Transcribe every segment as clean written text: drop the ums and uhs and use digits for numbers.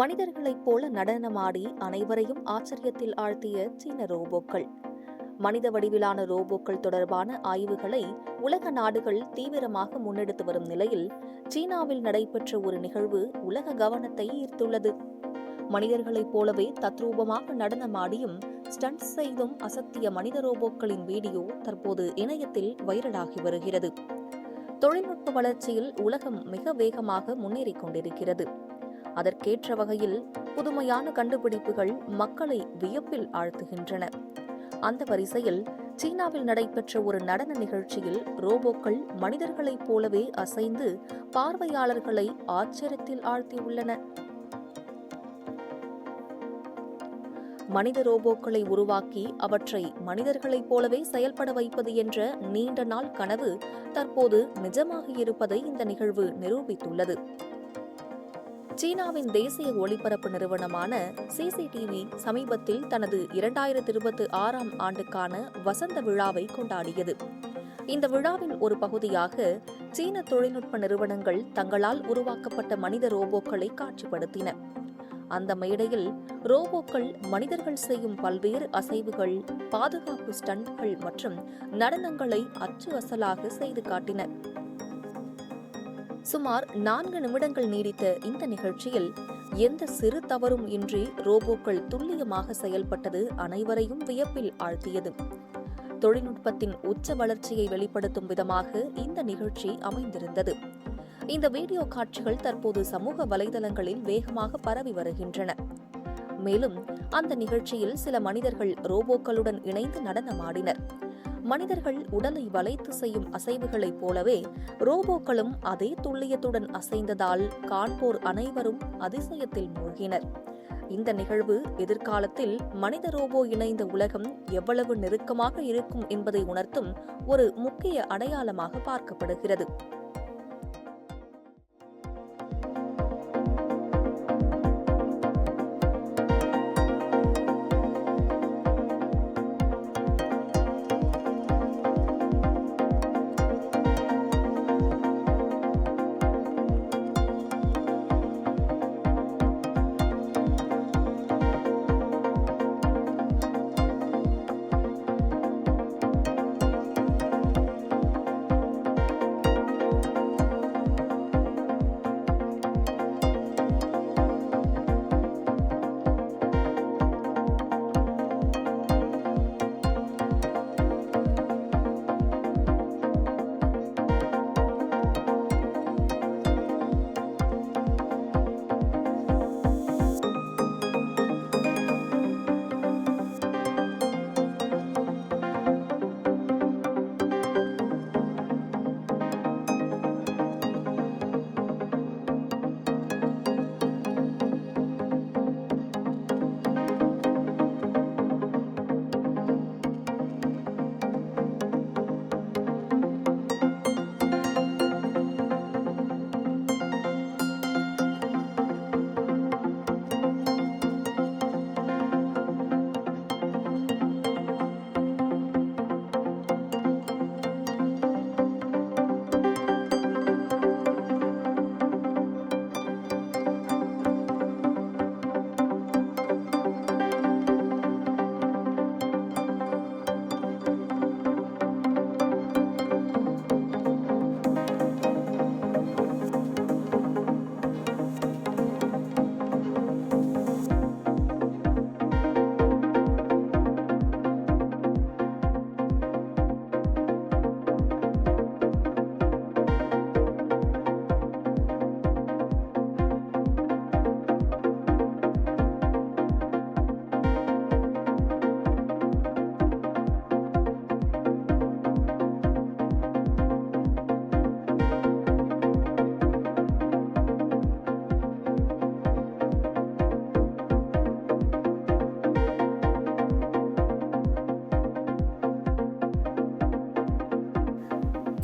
மனிதர்களைப் போல நடனமாடி அனைவரையும் ஆச்சரியத்தில் ஆழ்த்திய சீன ரோபோக்கள். மனித வடிவிலான ரோபோக்கள் தொடர்பான ஆய்வுகளை உலக நாடுகள் தீவிரமாக முன்னெடுத்து வரும் நிலையில் சீனாவில் நடைபெற்ற ஒரு நிகழ்வு உலக கவனத்தை ஈர்த்துள்ளது. மனிதர்களைப் போலவே தத்ரூபமாக நடனமாடியும் ஸ்டண்ட் செய்தும் அசத்திய மனித ரோபோக்களின் வீடியோ தற்போது இணையத்தில் வைரலாகி வருகிறது. தொழில்நுட்ப வளர்ச்சியில் உலகம் மிக வேகமாக முன்னேறிக் கொண்டிருக்கிறது. அதற்கேற்ற வகையில் புதுமையான கண்டுபிடிப்புகள் மக்களை வியப்பில் ஆழ்த்துகின்றன. அந்த வரிசையில் சீனாவில் நடைபெற்ற ஒரு நடன நிகழ்ச்சியில் ரோபோக்கள் மனிதர்களைப் போலவே அசைந்து பார்வையாளர்களை ஆச்சரியத்தில் ஆழ்த்தியுள்ளன. மனித ரோபோக்களை உருவாக்கி அவற்றை மனிதர்களைப் போலவே செயல்பட வைப்பது என்ற நீண்ட நாள் கனவு தற்போது நிஜமாகி இருப்பதை இந்த நிகழ்வு நிரூபித்துள்ளது. சீனாவின் தேசிய ஒளிபரப்பு நிறுவனமான CCTV சமீபத்தில் தனது 2026ஆம் ஆண்டுக்கான வசந்த விழாவை கொண்டாடியது. இந்த விழாவின் ஒரு பகுதியாக சீன தொழில்நுட்ப நிறுவனங்கள் தங்களால் உருவாக்கப்பட்ட மனித ரோபோக்களை காட்சிப்படுத்தின. அந்த மேடையில் ரோபோக்கள் மனிதர்கள் செய்யும் பல்வேறு அசைவுகள், பாதுகாப்பு ஸ்டண்ட்கள் மற்றும் நடனங்களை அச்சு அசலாக செய்து காட்டின. சுமார் 4 நிமிடங்கள் நீடித்த இந்த நிகழ்ச்சியில் எந்த சிறு தவறும் இன்றி ரோபோக்கள் துல்லியமாக செயல்பட்டது அனைவரையும் வியப்பில் ஆழ்த்தியது. தொழில்நுட்பத்தின் உச்ச வளர்ச்சியை வெளிப்படுத்தும் விதமாக இந்த நிகழ்ச்சி அமைந்திருந்தது. இந்த வீடியோ காட்சிகள் தற்போது சமூக வலைதளங்களில் வேகமாக பரவி வருகின்றன. மேலும் அந்த நிகழ்ச்சியில் சில மனிதர்கள் ரோபோக்களுடன் இணைந்து நடனமாடினர். மனிதர்கள் உடலை வளைத்து செய்யும் அசைவுகளைப் போலவே ரோபோக்களும் அதே துல்லியத்துடன் அசைந்ததால் காண்போர் அனைவரும் அதிசயத்தில் மூழ்கினர். இந்த நிகழ்வு எதிர்காலத்தில் மனித ரோபோ இணைந்த உலகம் எவ்வளவு நெருக்கமாக இருக்கும் என்பதை உணர்த்தும் ஒரு முக்கிய அடையாளமாக பார்க்கப்படுகிறது.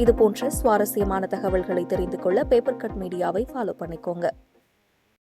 இதுபோன்ற சுவாரஸ்யமான தகவல்களை தெரிந்து கொள்ள பேப்பர் கட் மீடியாவை ஃபாலோ பண்ணிக்கோங்க.